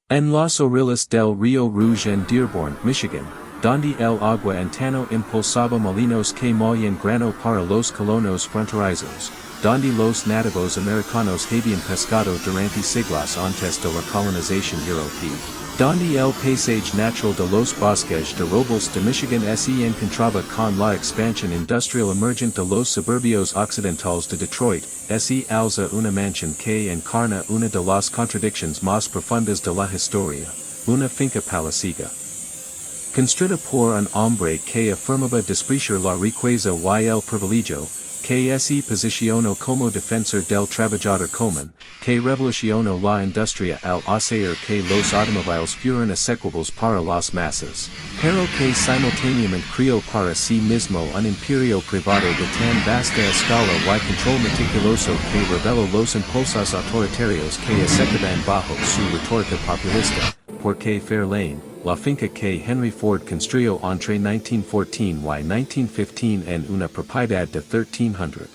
En los Orillos del Rio Rouge en Dearborn, Michigan, donde el agua antano impulsaba molinos que movían grano para los colonos fronterizos, donde los nativos americanos habían pescado durante siglos antes de la colonización europea, donde el paisaje natural de los bosques de robles de Michigan se encontraba con la expansión industrial emergente de los suburbios occidentales de Detroit, se alza una mansión que encarna una de las contradicciones más profundas de la historia, una finca palaciega. Construida por un hombre que afirmaba despreciar la riqueza y el privilegio, que se posicionó como defensor del trabajador común, que revolucionó la industria al hacer que los automóviles fueran asequibles para las masas, pero que simultáneamente creó para sí mismo un imperio privado de tan vasta escala y control meticuloso que reveló los impulsos autoritarios que executaban bajo su retórica populista, porque Fair Lane, la finca que Henry Ford construyó entre 1914 y 1915 en una propiedad de 1,300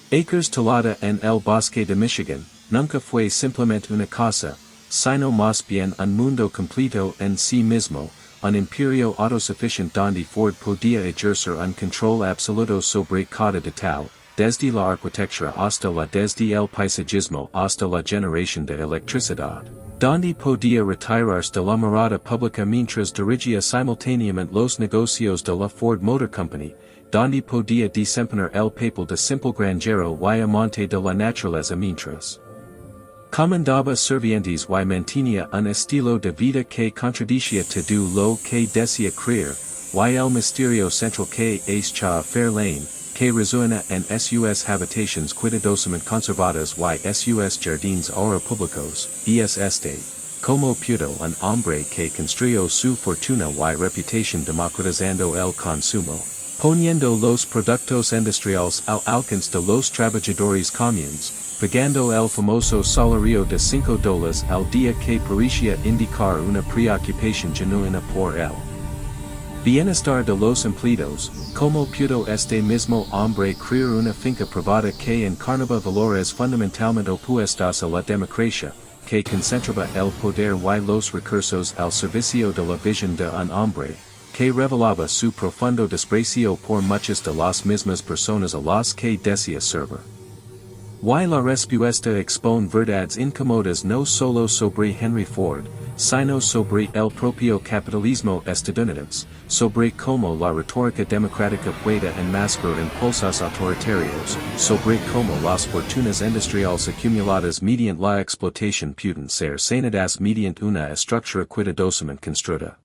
acres talada en el bosque de Michigan, nunca fue simplemente una casa, sino más bien un mundo completo en sí mismo, un imperio autosuficiente donde Ford podía ejercer un control absoluto sobre cada detalle, desde la arquitectura hasta desde el paisajismo hasta la generación de electricidad, donde podía retirarse de la mirada pública mientras dirigía simultáneamente los negocios de la Ford Motor Company, donde podía desempeñar el papel de simple granjero y amante de la naturaleza mientras comandaba servientes y mantenía un estilo de vida que contradicía todo lo que decía creer, y el misterio central que es Fair Lane, que resuena en sus habitaciones cuidadosamente conservadas y sus jardines ahora públicos, como pudo un hombre que construyó su fortuna y reputación democratizando el consumo, poniendo los productos industriales al alcance de los trabajadores comunes, pagando el famoso salario de $5 al día que parecía indicar una preocupación genuina por él. Bienestar de los empleados, como pudo este mismo hombre crear una finca privada que encarnaba valores fundamentalmente opuestos a la democracia, que concentraba el poder y los recursos al servicio de la visión de un hombre, que revelaba su profundo desprecio por muchas de las mismas personas a las que decía servir. Y la respuesta expone verdades incómodas no solo sobre Henry Ford, sino sobre el propio capitalismo estadounidense, sobre cómo la retórica democrática puede enmascarar impulsos autoritarios, sobre cómo las fortunas industriales acumuladas mediante la explotación pueden ser saneadas mediante una estructura cuidadosamente construida.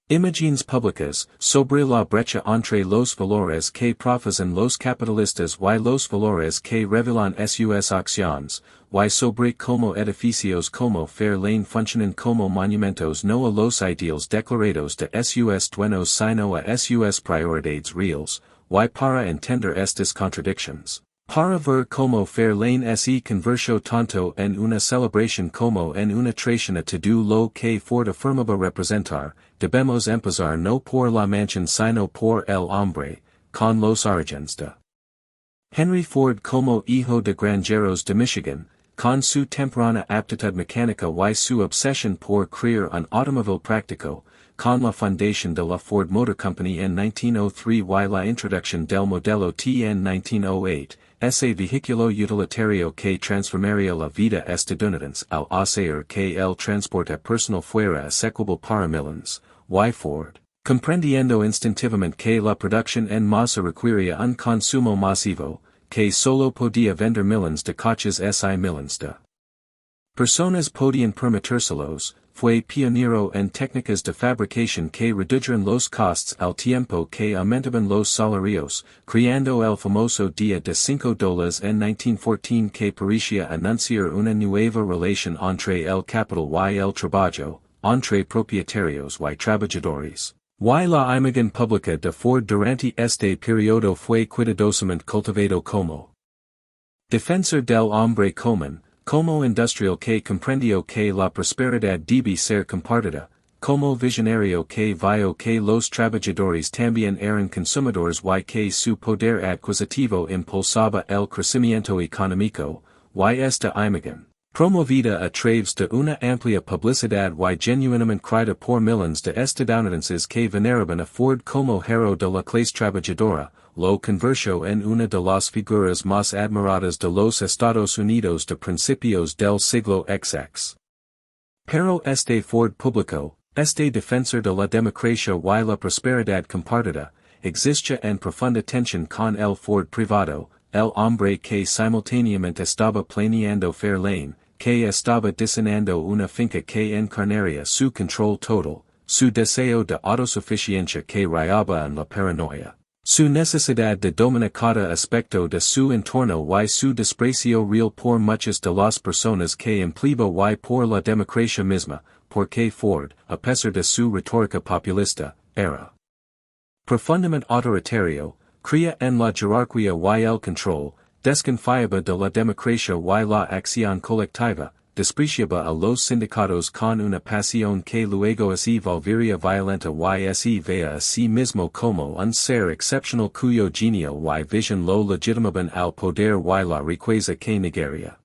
Imágenes públicas, sobre la brecha entre los valores que profesan los capitalistas y los valores que revelan sus acciones, y sobre cómo edificios como Fair Lane funcionan como monumentos no a los ideales declarados de sus dueños sino a sus prioridades reales, y para entender estas contradicciones. Para ver cómo Fair Lane se convirtió tanto en una celebración como en una traición a todo lo que Ford afirmaba representar, debemos empezar no por la mansión sino por el hombre, con los orígenes de Henry Ford como hijo de granjeros de Michigan, con su temprana aptitud mecánica y su obsesión por crear un automóvil práctico, con la fundación de la Ford Motor Company en 1903 y la introducción del modelo T en 1908, ese vehículo utilitario que transformaría la vida estadounidense al hacer que el transporte personal fuera asequible para millones, y Ford, comprendiendo instintivamente que la producción en masa requería un consumo masivo, que solo podía vender millones de coches y millones de personas podían permitírselos, fue pionero en técnicas de fabricación que redujeron los costos al tiempo que aumentaban los salarios, creando el famoso día de $5 en 1914 que parecía anunciar una nueva relación entre el capital y el trabajo, entre propietarios y trabajadores. Y la imagen pública de Ford durante este periodo fue cuidadosamente cultivado como defensor del hombre común, como industrial que comprendió que la prosperidad debe ser compartida, como visionario que vio que los trabajadores también eran consumidores y que su poder adquisitivo impulsaba el crecimiento económico, y esta imagen, Promovida a través de una amplia publicidad y genuinamente creada por millones de estadounidenses que veneraban a Ford como héroe de la clase trabajadora, lo convirtió en una de las figuras más admiradas de los Estados Unidos de principios del siglo XX. Pero este Ford público, este defensor de la democracia y la prosperidad compartida, existe en profunda tensión con el Ford privado, el hombre que simultáneamente estaba planeando Fair Lane, que estaba diseñando una finca que encarnaría su control total, su deseo de autosuficiencia que rayaba en la paranoia, su necesidad de dominar cada aspecto de su entorno y su desprecio real por muchas de las personas que empleaba y por la democracia misma, porque Ford, a pesar de su retórica populista, era profundamente autoritario, creía en la jerarquía y el control, desconfiaba de la democracia y la acción colectiva, despreciaba a los sindicatos con una pasión que luego se volvería violenta y se veía a sí mismo como un ser excepcional cuyo genio y visión lo legitimaban al poder y la riqueza que negaría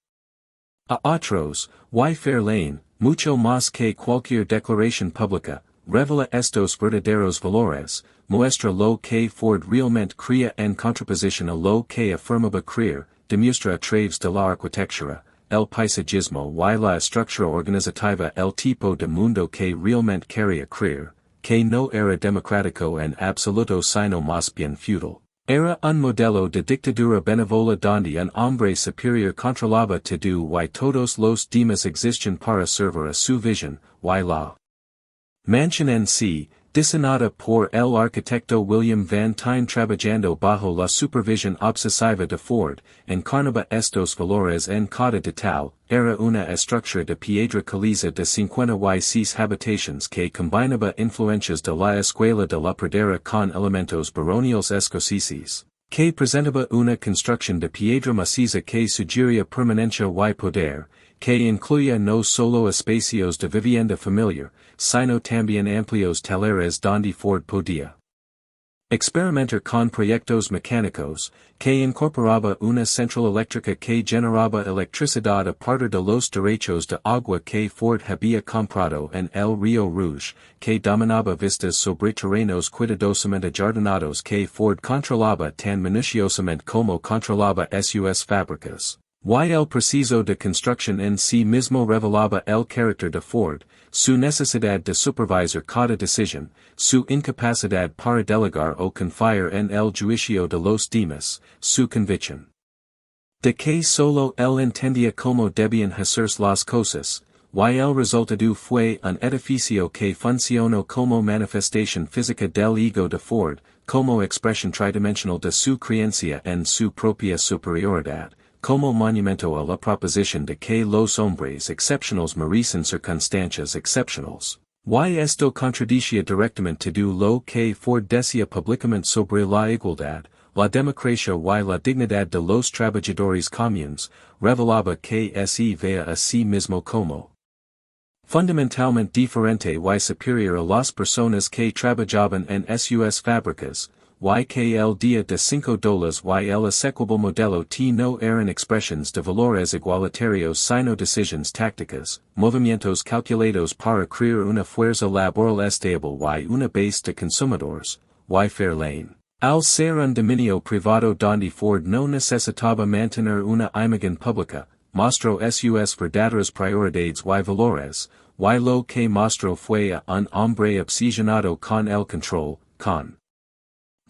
a otros, y Fair Lane, mucho más que cualquier declaración pública, revela estos verdaderos valores, muestra lo que Ford realmente creía en contraposición a lo que afirmaba creer, demuestra a través de la arquitectura, el paisajismo y la estructura organizativa el tipo de mundo que realmente quería creer, que no era democrático en absoluto sino más bien feudal. Era un modelo de dictadura benévola donde un hombre superior controlaba todo y todos los demás existían para servir a su visión, y la mansión en sí, diseñada por el arquitecto William Van Tyne trabajando bajo la supervisión obsesiva de Ford, encarnaba estos valores en cada detalle, era una estructura de piedra caliza de 56 habitaciones que combinaba influencias de la escuela de la pradera con elementos baroniales escoceses, que presentaba una construcción de piedra maciza que sugería permanencia y poder, que incluía no solo espacios de vivienda familiar, sino también amplios talleres donde Ford podía experimentar con proyectos mecánicos, que incorporaba una central eléctrica que generaba electricidad a partir de los derechos de agua que Ford había comprado en el Río Rouge, que dominaba vistas sobre terrenos cuidadosamente jardinados que Ford controlaba tan minuciosamente como controlaba sus fábricas. Y el proceso de construcción en sí mismo revelaba el carácter de Ford, su necesidad de supervisar cada decisión, su incapacidad para delegar o confiar en el juicio de los demás, su convicción de que solo él entendía cómo debían hacerse las cosas, y el resultado fue un edificio que funcionó como manifestación física del ego de Ford, como expresión tridimensional de su creencia en su propia superioridad, como monumento a la proposición de que los hombres excepcionales merecen circunstancias excepcionales. Y esto contradicía directamente todo lo que Ford decía públicamente sobre la igualdad, la democracia y la dignidad de los trabajadores comunes, revelaba que se veía a sí mismo como fundamentalmente diferente y superior a las personas que trabajaban en sus fábricas, y que el día de $5 y el execuable modelo T no eran expresiones de valores igualitarios sino decisiones tácticas, movimientos calculados para crear una fuerza laboral estable y una base de consumidores, y Fair Lane. Al ser un dominio privado donde Ford no necesitaba mantener una imagen pública, mostró sus verdaderas prioridades y valores, y lo que mostró fue a un hombre obsesionado con el control, con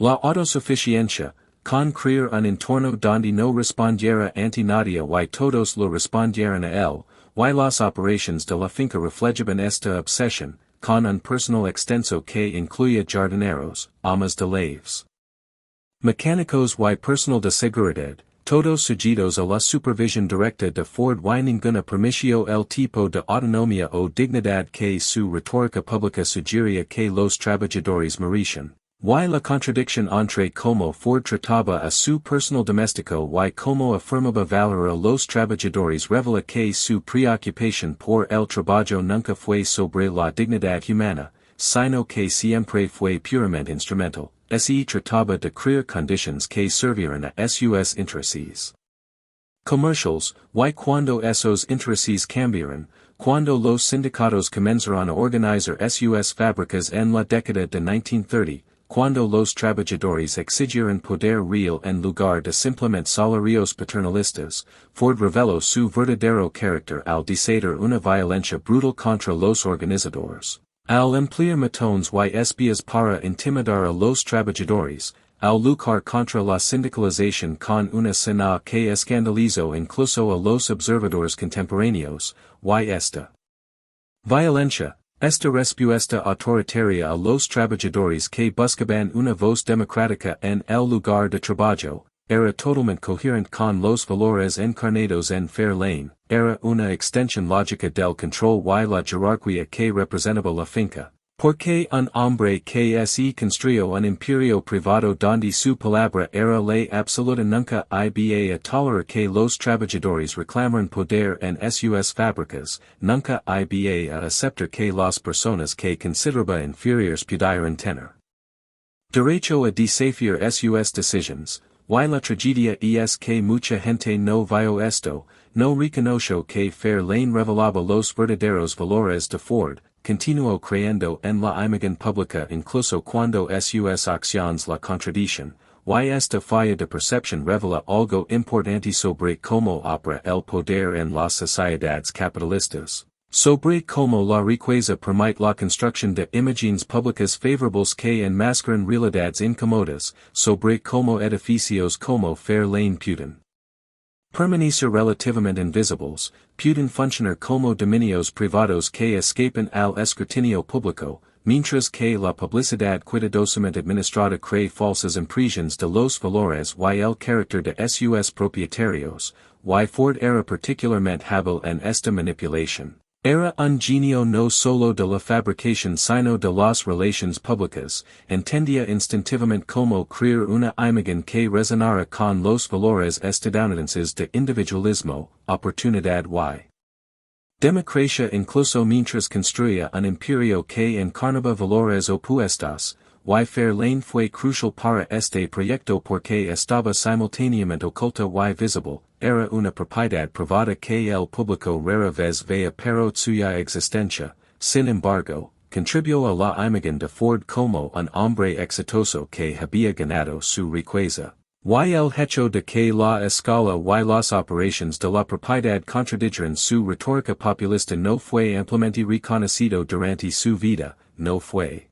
la autosuficiencia, con crear un entorno donde no respondiera ante nadie y todos lo respondieran a él, y las operaciones de la finca reflejaban esta obsesión, con un personal extenso que incluía jardineros, amas de llaves, mecánicos y personal de seguridad, todos sujetos a la supervisión directa de Ford y ninguna permitió el tipo de autonomía o dignidad que su retórica pública sugería que los trabajadores merecían. Y la contradicción entre cómo Ford trataba a su personal doméstico y cómo afirmaba valor a los trabajadores revela que su preocupación por el trabajo nunca fue sobre la dignidad humana, sino que siempre fue puramente instrumental, se trataba de crear condiciones que sirvieran a sus intereses. Commercials, y cuando esos intereses cambiaron, cuando los sindicatos comenzaron a organizar sus fábricas en la década de 1930, cuando los trabajadores exigieron poder real en lugar de simplemente salarios paternalistas, Ford reveló su verdadero carácter al desatar una violencia brutal contra los organizadores. Al emplear matones y espías para intimidar a los trabajadores, al luchar contra la sindicalización con una cena que escandalizó incluso a los observadores contemporáneos, y esta violencia, esta respuesta autoritaria a los trabajadores que buscaban una voz democrática en el lugar de trabajo, era totalmente coherente con los valores encarnados en Fair Lane, era una extensión lógica del control y la jerarquía que representaba la finca. Porque un hombre que se construyó un imperio privado donde su palabra era ley absoluta nunca iba a tolerar que los trabajadores reclamaran poder en sus fábricas, nunca iba a aceptar que las personas que consideraba inferiores pudieran tener derecho a desafiar sus decisiones. Y la tragedia es que mucha gente no vio esto, no reconoció que Fair Lane revelaba los verdaderos valores de Ford, continuó creyendo en la imagen pública incluso cuando sus acciones la contradicen, y esta falla de percepción revela algo importante sobre cómo opera el poder en las sociedades capitalistas. Sobre cómo la riqueza permite la construcción de imágenes públicas favorables que enmascaran realidades incómodas, sobre cómo edificios como Fair Lane pueden permanecer relativamente invisibles, pueden funcionar como dominios privados que escapan al escrutinio público, mientras que la publicidad cuidadosamente administrada crea falsas impresiones de los valores y el carácter de sus propietarios, y Ford era particularmente hábil en esta manipulación. Era un genio no solo de la fabricación sino de las relaciones públicas, entendía instintivamente cómo crear una imagen que resonara con los valores estadounidenses de individualismo, oportunidad y democracia incluso mientras construía un imperio que encarnaba valores opuestos, y Fair Lane fue crucial para este proyecto porque estaba simultáneamente oculta y visible, era una propiedad privada que el público rara vez veía pero suya existencia, sin embargo, contribuyó a la imagen de Ford como un hombre exitoso que había ganado su riqueza. Y el hecho de que la escala y las operaciones de la propiedad contradijeran su retórica populista no fue ampliamente reconocido durante su vida, no fue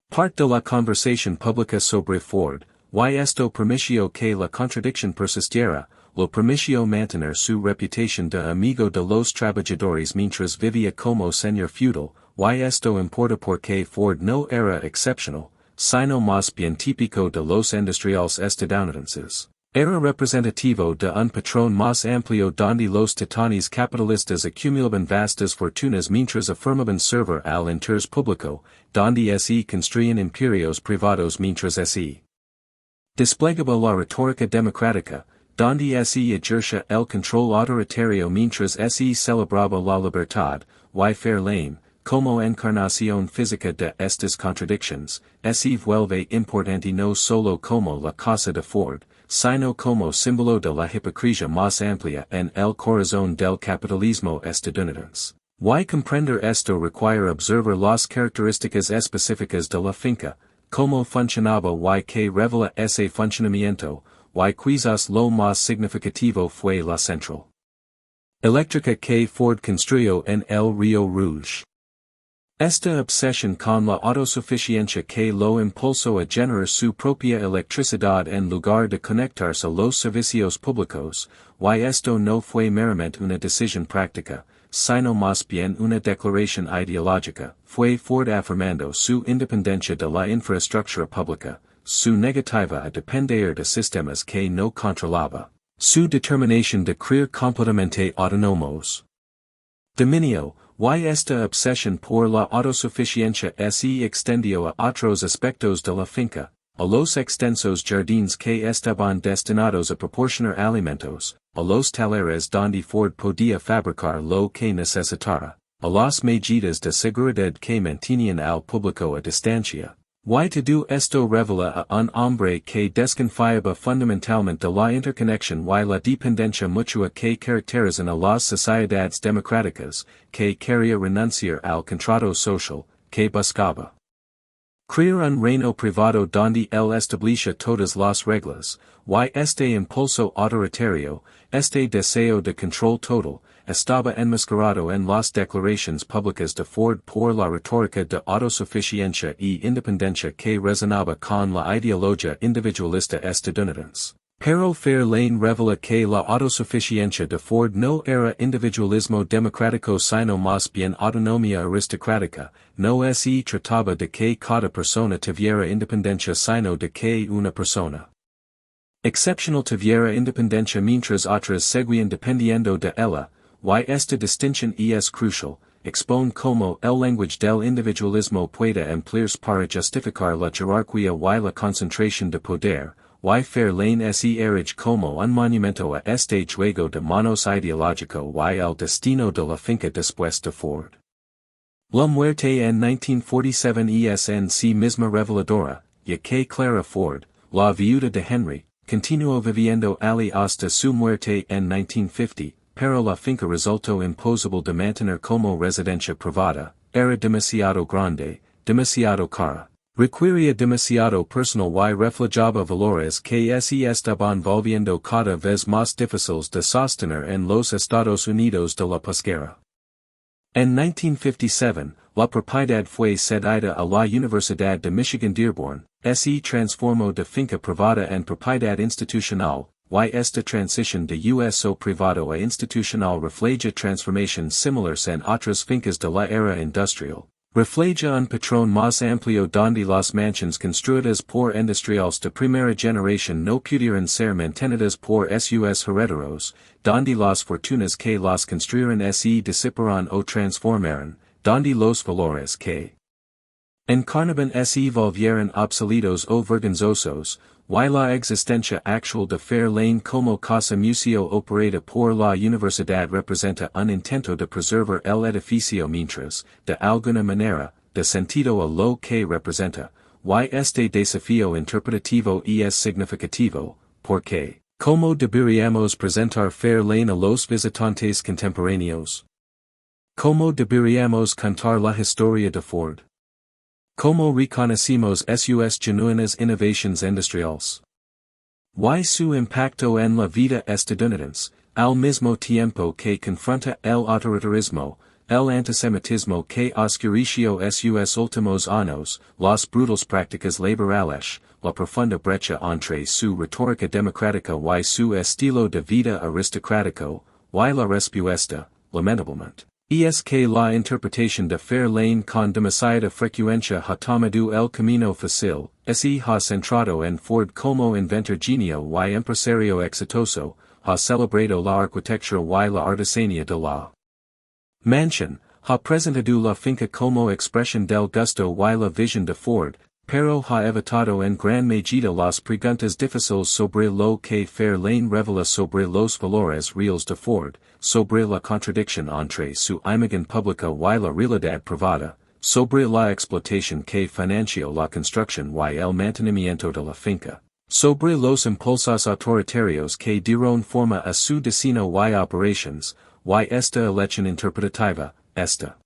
parte de la conversación pública sobre Ford, y esto permitió que la contradicción persistiera, lo permitió mantener su reputación de amigo de los trabajadores mientras vivía como señor feudal, y esto importa porque Ford no era excepcional, sino más bien típico de los industriales estadounidenses. Era representativo de un patrón más amplio donde los titanes capitalistas acumulaban vastas fortunas mientras afirmaban servir al interés público, donde se construían imperios privados mientras se desplegaba la retórica democrática, donde se ejercía el control autoritario mientras se celebraba la libertad, y Fair Lane, como encarnación física de estas contradicciones, se vuelve importante no solo como la casa de Ford, sino como símbolo de la hipocresía más amplia en el corazón del capitalismo estadounidense. Y comprender esto requiere observar las características específicas de la finca, cómo funcionaba y que revela ese funcionamiento, y quizás lo más significativo fue la central eléctrica que Ford construyó en el Río Rouge. Esta obsesión con la autosuficiencia que lo impulsó a generar su propia electricidad en lugar de conectarse a los servicios públicos, y esto no fue meramente una decisión práctica, sino más bien una declaración ideológica, fue Ford afirmando su independencia de la infraestructura pública, su negativa a depender de sistemas que no controlaba, su determinación de crear completamente autónomos. Dominio, y esta obsesión por la autosuficiencia se extendió a otros aspectos de la finca, a los extensos jardines que estaban destinados a proporcionar alimentos, a los talleres donde Ford podía fabricar lo que necesitara, a las medidas de seguridad que mantenían al público a distancia, Y todo esto revela a un hombre que desconfiaba fundamentalmente de la interconexión y la dependencia mutua que caracterizan a las sociedades democráticas, que quería renunciar al contrato social, que buscaba crear un reino privado donde él establecia todas las reglas, y este impulso autoritario, este deseo de control total, estaba enmascarado en las declaraciones públicas de Ford por la retórica de autosuficiencia y independencia que resonaba con la ideología individualista estadounidense. Pero Fair Lane revela que la autosuficiencia de Ford no era individualismo democrático sino más bien autonomía aristocrática, no se trataba de que cada persona tuviera independencia sino de que una persona excepcional tuviera independencia mientras otras seguían dependiendo de ella, y esta distinción es crucial, expone como el lenguaje del individualismo puede emplearse para justificar la jerarquía y la concentración de poder, y Fair Lane se erige como un monumento a este juego de manos ideológico y el destino de la finca después de Ford. La muerte en 1947 es en sí misma reveladora, ya que Clara Ford, la viuda de Henry, continuó viviendo allí hasta su muerte en 1950, pero la finca resultó imposible de mantener como residencia privada, era demasiado grande, demasiado cara. Requiría demasiado personal y reflejaba valores que se estaban volviendo cada vez más difíciles de sostener en los Estados Unidos de la posguerra. En 1957, la propiedad fue cedida a la Universidad de Michigan Dearborn, se transformó de finca privada en propiedad institucional, y esta transición de uso privado a institucional refleja transformaciones similares en otras fincas de la era industrial. Refleja un patrón más amplio donde las mansiones construidas por industriales de primera generación no pudieran ser mantenidas por sus herederos, donde las fortunas que las construyeron se disiparon o transformaron, donde los valores que encarnaban se volvieron obsoletos o vergonzosos, y la existencia actual de Fair Lane como casa museo operada por la universidad representa un intento de preservar el edificio mientras, de alguna manera, de sentido a lo que representa, y este desafío interpretativo es significativo, porque, ¿cómo deberíamos presentar Fair Lane a los visitantes contemporáneos? ¿Cómo deberíamos contar la historia de Ford? ¿Cómo reconocimos sus genuinas innovaciones industriales? ¿Y su impacto en la vida estadounidense, al mismo tiempo que confronta el autoritarismo, el antisemitismo que oscureció sus últimos años, las brutales prácticas laborales, la profunda brecha entre su retórica democrática y su estilo de vida aristocrático, y la respuesta, lamentablemente? Es que la interpretación de Fair Lane con demasiada frecuencia ha tomado el camino fácil, se ha centrado en Ford como inventor genio y empresario exitoso, ha celebrado la arquitectura y la artesanía de la mansión, ha presentado la finca como expresión del gusto y la visión de Ford, pero ha evitado en gran medida las preguntas difíciles sobre lo que Fair Lane revela sobre los valores reales de Ford, sobre la contradicción entre su imagen pública y la realidad privada, sobre la explotación que financió la construcción y el mantenimiento de la finca, sobre los impulsos autoritarios que dieron forma a su diseño y operations, y esta elección interpretativa, esta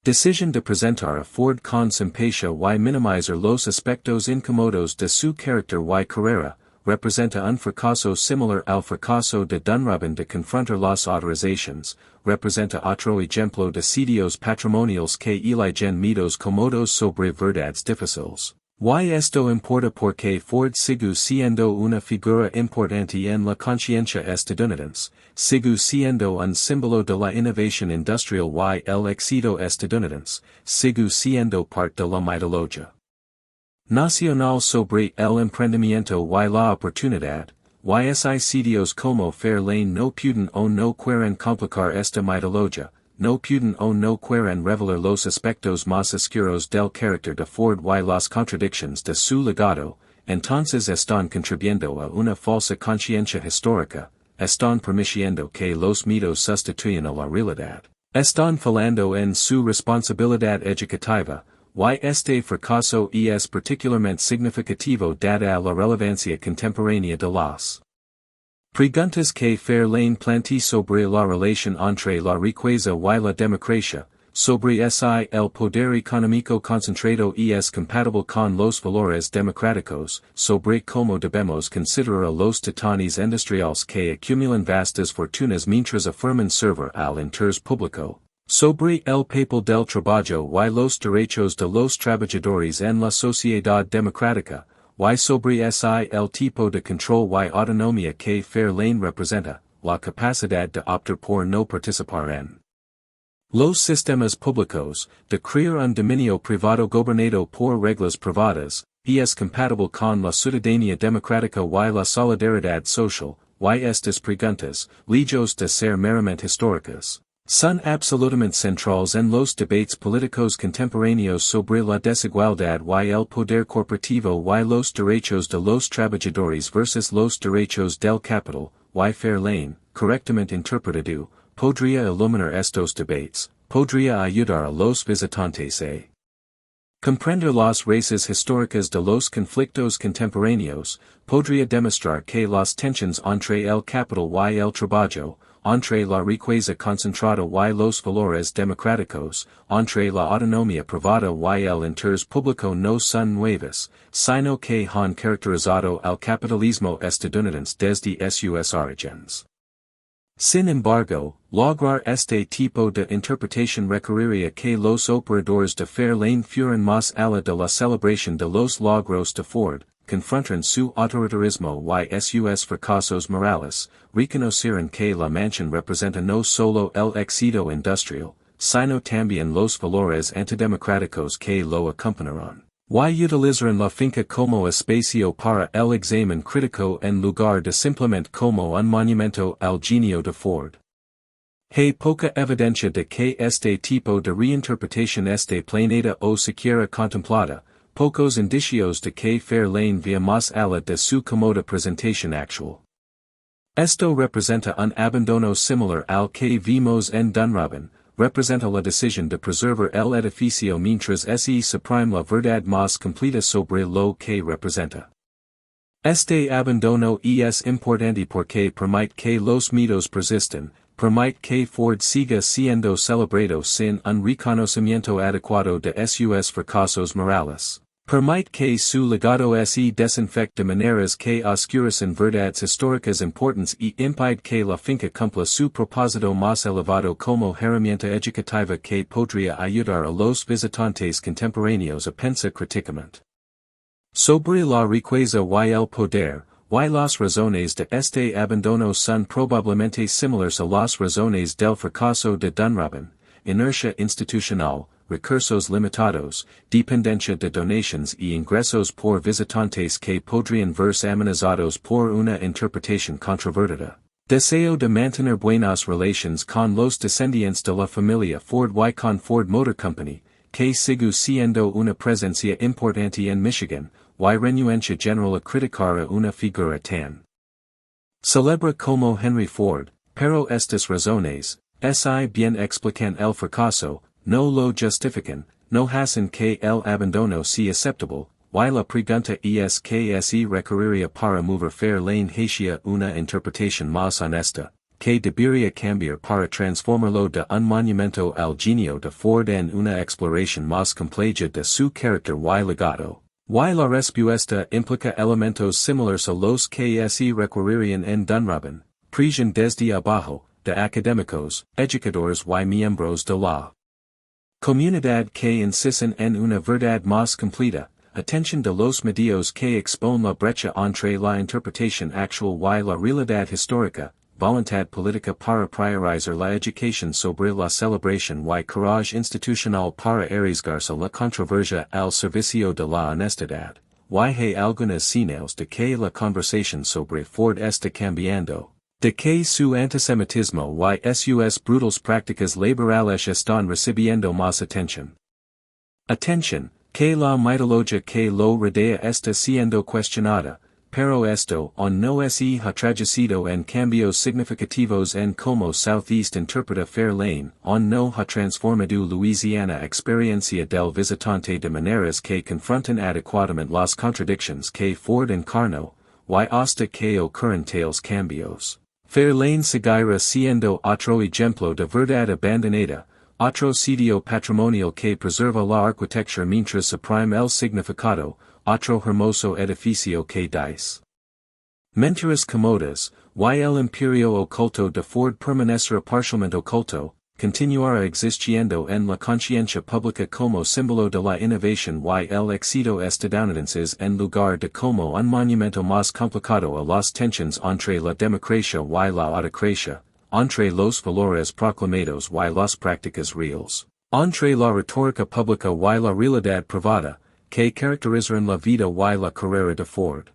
decisión de presentar a Ford con simpatía y minimizar los aspectos incómodos de su carácter y carrera, representa un fracaso similar al fracaso de Dunrobin de confrontar las autorizaciones, representa otro ejemplo de sitios patrimoniales que eligen métodos cómodos sobre verdades difíciles. Y esto importa porque Ford sigue siendo una figura importante en la conciencia estadounidense, sigue siendo un símbolo de la innovación industrial y el éxito estadounidense, sigue siendo parte de la mitología nacional sobre el emprendimiento y la oportunidad, y sitios como Fair Lane no pueden o no quieren complicar esta mitología, no pueden o no quieren revelar los aspectos más oscuros del carácter de Ford y las contradicciones de su legado, entonces están contribuyendo a una falsa conciencia histórica, están permitiendo que los mitos sustituyan a la realidad, están fallando en su responsabilidad educativa, y este fracaso es particularmente significativo dada la relevancia contemporánea de las preguntas que Fair Lane plantea sobre la relación entre la riqueza y la democracia, sobre si el poder económico concentrado es compatible con los valores democráticos, sobre cómo debemos considerar a los titanes industriales que acumulan vastas fortunas mientras afirman servir al interés público, sobre el papel del trabajo y los derechos de los trabajadores en la sociedad democrática, y sobre si el tipo de control y autonomía que Fair Lane representa, la capacidad de optar por no participar en los sistemas públicos, de crear un dominio privado gobernado por reglas privadas, es compatible con la ciudadanía democrática y la solidaridad social, y estas preguntas, lejos de ser meramente históricas, son absolutamente centrales en los debates políticos contemporáneos sobre la desigualdad y el poder corporativo y los derechos de los trabajadores versus los derechos del capital, y Fair Lane, correctamente interpretado, podría iluminar estos debates, podría ayudar a los visitantes a comprender las raíces históricas de los conflictos contemporáneos, podría demostrar que las tensiones entre el capital y el trabajo, entre la riqueza concentrada y los valores democráticos, entre la autonomía privada y el interés público no son nuevas, sino que han caracterizado el capitalismo estadounidense desde sus orígenes. Sin embargo, lograr este tipo de interpretación requeriría que los operadores de Fair Lane fueran más allá de la celebración de los logros de Ford, confrontaran su autoritarismo y sus fracasos morales, reconocieran que la mansión representa no solo el éxito industrial, sino también los valores antidemocráticos que lo acompañaron. Y utilizarán la finca como espacio para el examen crítico en lugar de simplemente como un monumento al genio de Ford. Hay poca evidencia de que este tipo de reinterpretación esté planeada o siquiera contemplada, pocos indicios de que Fair Lane vea más allá de su cómoda presentación actual. Esto representa un abandono similar al que vimos en Dunrobin, representa la decisión de preservar el edificio mientras se suprime la verdad más completa sobre lo que representa. Este abandono es importante porque permite que los mitos persistan, permite que Ford siga siendo celebrado sin un reconocimiento adecuado de sus fracasos morales. Permite que su legado se desinfecte de maneras que oscurecen verdades históricas importantes y impide que la finca cumpla su propósito más elevado como herramienta educativa que podría ayudar a los visitantes contemporáneos a pensar críticamente sobre la riqueza y el poder, y las razones de este abandono son probablemente similares a las razones del fracaso de Dunrobin, inercia institucional, recursos limitados, dependencia de donaciones y ingresos por visitantes que podrían verse amenazados por una interpretación controvertida. Deseo de mantener buenas relaciones con los descendientes de la familia Ford y con Ford Motor Company, que sigue siendo una presencia importante en Michigan, y renuencia general a criticar a una figura tan celebra como Henry Ford, pero estas razones, si bien explican el fracaso, no lo justifican, no hacen que el abandono sea aceptable, y la pregunta es que se requeriría para mover Fair Lane hacia una interpretación más honesta, que debería cambiar para transformarlo de un monumento al genio de Ford en una exploración más compleja de su carácter y legado. Y la respuesta implica elementos similares a los que se requerirían en Dunrobin, presión desde abajo, de académicos, educadores y miembros de la comunidad que insisten en una verdad más completa, atención de los medios que exponen la brecha entre la interpretación actual y la realidad histórica, voluntad política para priorizar la educación sobre la celebración y coraje institucional para arriesgarse la controversia al servicio de la honestidad, y hay algunas señales de que la conversación sobre Ford está cambiando, de que su antisemitismo y sus brutales prácticas laborales están recibiendo más atención. Atención, que la mitología que lo rodea está siendo cuestionada, pero esto on no se ha traducido en cambios significativos en como Southeast interpreta Fair Lane, on no ha transformado Louisiana experiencia del visitante de maneras que confrontan adecuadamente las contradicciones que Ford encarnó, y hasta que ocurren tales cambios. Fair Lane seguirá siendo otro ejemplo de verdad abandonada, otro sitio patrimonial que preserva la arquitectura mientras suprime el significado, otro hermoso edificio que dice. Mentiras comodas, y el imperio oculto de Ford permanecerá parcialmente oculto, continuará existiendo en la conciencia pública como símbolo de la innovación y el éxito estadounidenses en lugar de como un monumento más complicado a las tensiones entre la democracia y la autocracia, entre los valores proclamados y las prácticas reales, entre la retórica pública y la realidad privada, que caracterizan la vida y la carrera de Ford.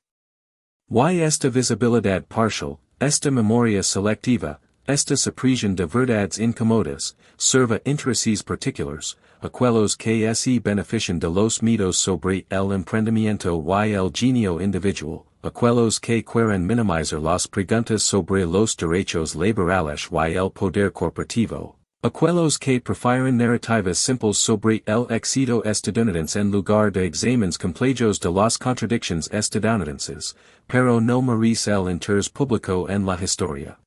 Y esta visibilidad parcial, esta memoria selectiva, esta supresión de verdades incómodas, serva intereses particulares, aquellos que se benefician de los mitos sobre el emprendimiento y el genio individual, aquellos que quieren minimizar las preguntas sobre los derechos laborales y el poder corporativo. Aquellos que prefieren narrativas simples sobre el éxito estadounidense en lugar de exámenes complejos de las contradicciones estadounidenses, pero no merece el interés público en la historia.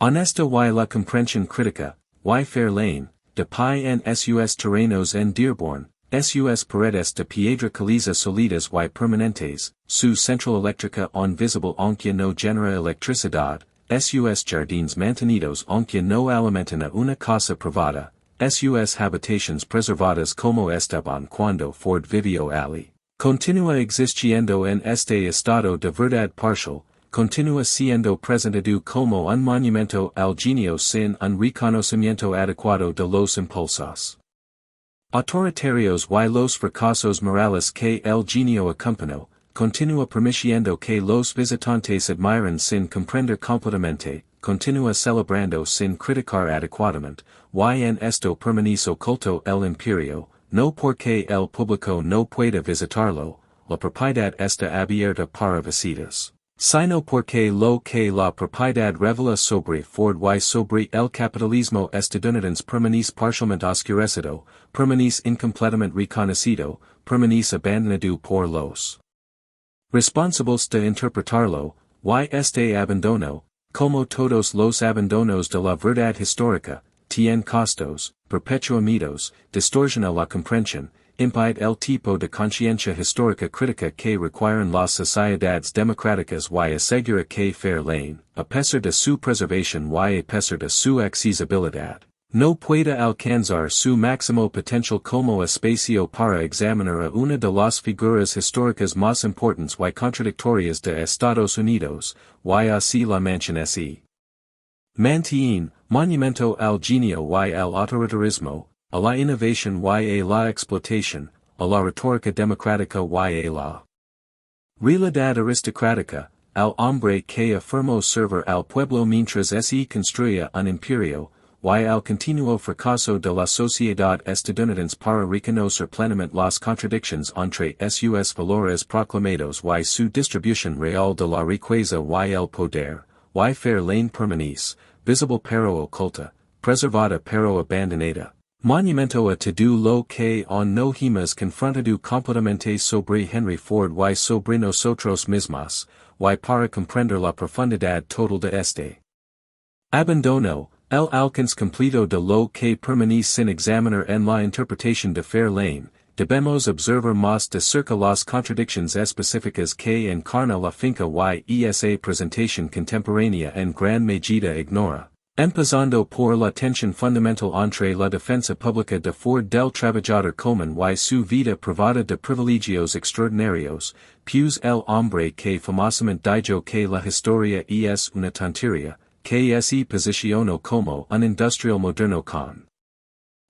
Honesta y la comprensión crítica, y Fair Lane, de pie en sus terrenos en Dearborn, sus paredes de piedra caliza sólidas y permanentes, su central eléctrica on visible aunque no genera electricidad, sus jardines mantenidos aunque no alimentan a una casa privada, sus habitaciones preservadas como estaban cuando Ford vivió allí, continúa existiendo en este estado de verdad parcial, continúa siendo presentado como un monumento al genio sin un reconocimiento adecuado de los impulsos autoritarios y los fracasos morales que el genio acompañó, continúa permitiendo que los visitantes admiren sin comprender completamente, continúa celebrando sin criticar adecuadamente, y en esto permanece oculto el imperio, no porque el público no pueda visitarlo, la propiedad está abierta para visitas, sino porque lo que la propiedad revela sobre Ford y sobre el capitalismo estadounidense permanece parcialmente oscurecido, permanece incompletamente reconocido, permanece abandonado por los responsables de interpretarlo, y este abandono, como todos los abandonos de la verdad histórica, tiene costos, perpetua mitos, distorsiona la comprensión, impide el tipo de conciencia histórica crítica que requieren las sociedades democráticas y asegura que Fair Lane, a pesar de su preservación y a pesar de su accesibilidad, no pueda alcanzar su máximo potencial como espacio para examinar a una de las figuras históricas más importantes y contradictorias de Estados Unidos, y así la Mansión se mantiene, monumento al genio y al autoritarismo, a la innovación y a la explotación, a la retórica democrática y a la realidad aristocrática, al hombre que afirmó servir al pueblo mientras se construía un imperio, y al continuo fracaso de la sociedad estadounidense para reconocer plenamente las contradicciones entre sus valores proclamados y su distribución real de la riqueza y el poder, y Fair Lane permanece, visible pero oculta, preservada pero abandonada. Monumento a todo lo que no hemos confrontado completamente sobre Henry Ford y sobre nosotros mismos, y para comprender la profundidad total de este abandono, el alcance completo de lo que permanece sin examinar en la interpretación de Fair Lane, debemos observar más de cerca las contradicciones específicas que encarna la finca y esa presentación contemporánea en gran medida ignora. Empezando por la tensión fundamental entre la defensa pública de Ford del trabajador común y su vida privada de privilegios extraordinarios, pues el hombre que famosamente dijo que la historia es una tontería, que se posicionó como un industrial moderno con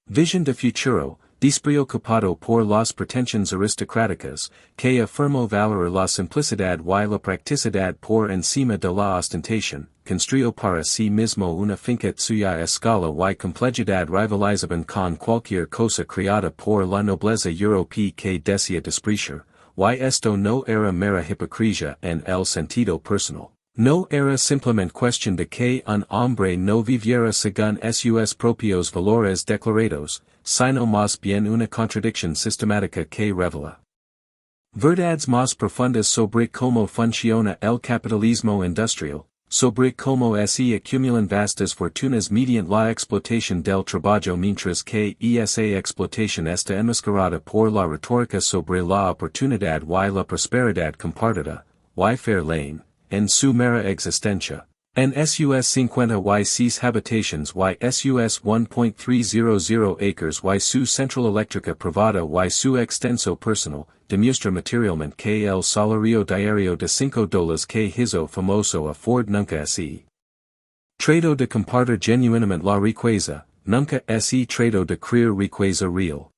visión de futuro, despreocupado por las pretensiones aristocráticas, que afirmó valorar la simplicidad y la practicidad por encima de la ostentación, construyó para sí mismo una finca cuya escala y complejidad rivalizaban con cualquier cosa creada por la nobleza europea que decía despreciar, y esto no era mera hipocresía en el sentido personal. No era simplemente cuestión de que un hombre no viviera según sus propios valores declarados, sino más bien una contradicción sistemática que revela verdades más profundas sobre cómo funciona el capitalismo industrial, sobre cómo se acumulan vastas fortunas mediante la explotación del trabajo mientras que esa explotación está enmascarada por la retórica sobre la oportunidad y la prosperidad compartida, y Fair Lane, en su mera existencia. En sus 50 y 6 habitaciones y sus 1.300 acres y su central eléctrica privada y su extenso personal, demuestra materialmente que el salario diario de $5 que hizo famoso a Ford nunca se trató de compartir genuinamente la riqueza, nunca se trató de crear riqueza real.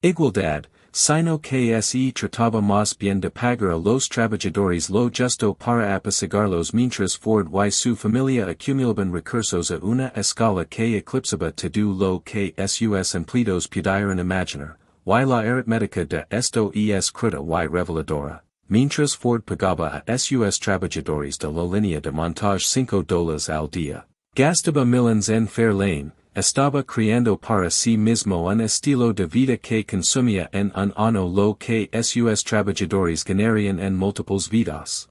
Igualdad, sino que se trataba más bien de pagar a los trabajadores lo justo para apaciguarlos mientras Ford y su familia acumulaban recursos a una escala que eclipsaba todo lo que sus empleados pudieran imaginar, y la aritmética de esto es cruda y reveladora. Mientras Ford pagaba a sus trabajadores de la línea de montaje $5 al día, gastaba millions en Fair Lane, estaba creando para sí mismo un estilo de vida que consumía en un año lo que sus trabajadores ganarían en múltiples vidas.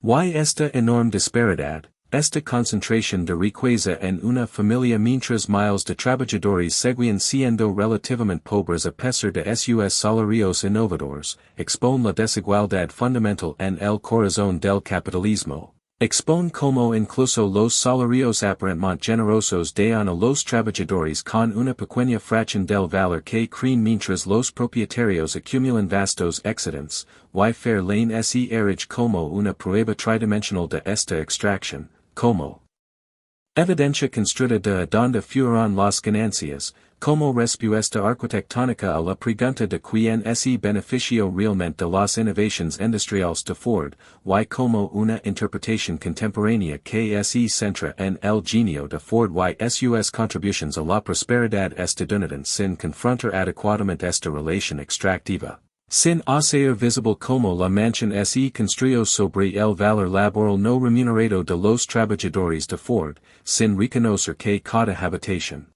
Y esta enorme disparidad, esta concentración de riqueza en una familia mientras miles de trabajadores seguían siendo relativamente pobres a pesar de sus salarios innovadores, expone la desigualdad fundamental en el corazón del capitalismo. Expone como incluso los salarios aparentemente generosos dan a los trabajadores con una pequeña fracción del valor que creen mientras los propietarios acumulan vastos excedentes, y Fair Lane se erige como una prueba tridimensional de esta extracción, como evidencia construida de donde fueron las ganancias, como respuesta arquitectónica a la pregunta de quién se benefició realmente de las innovaciones industriales de Ford, y como una interpretación contemporánea que se centra en el genio de Ford y sus contribuciones a la prosperidad estadounidense sin confrontar adecuadamente esta relación extractiva. Sin hacer visible como la mansión se construyó sobre el valor laboral no remunerado de los trabajadores de Ford, sin reconocer que cada habitación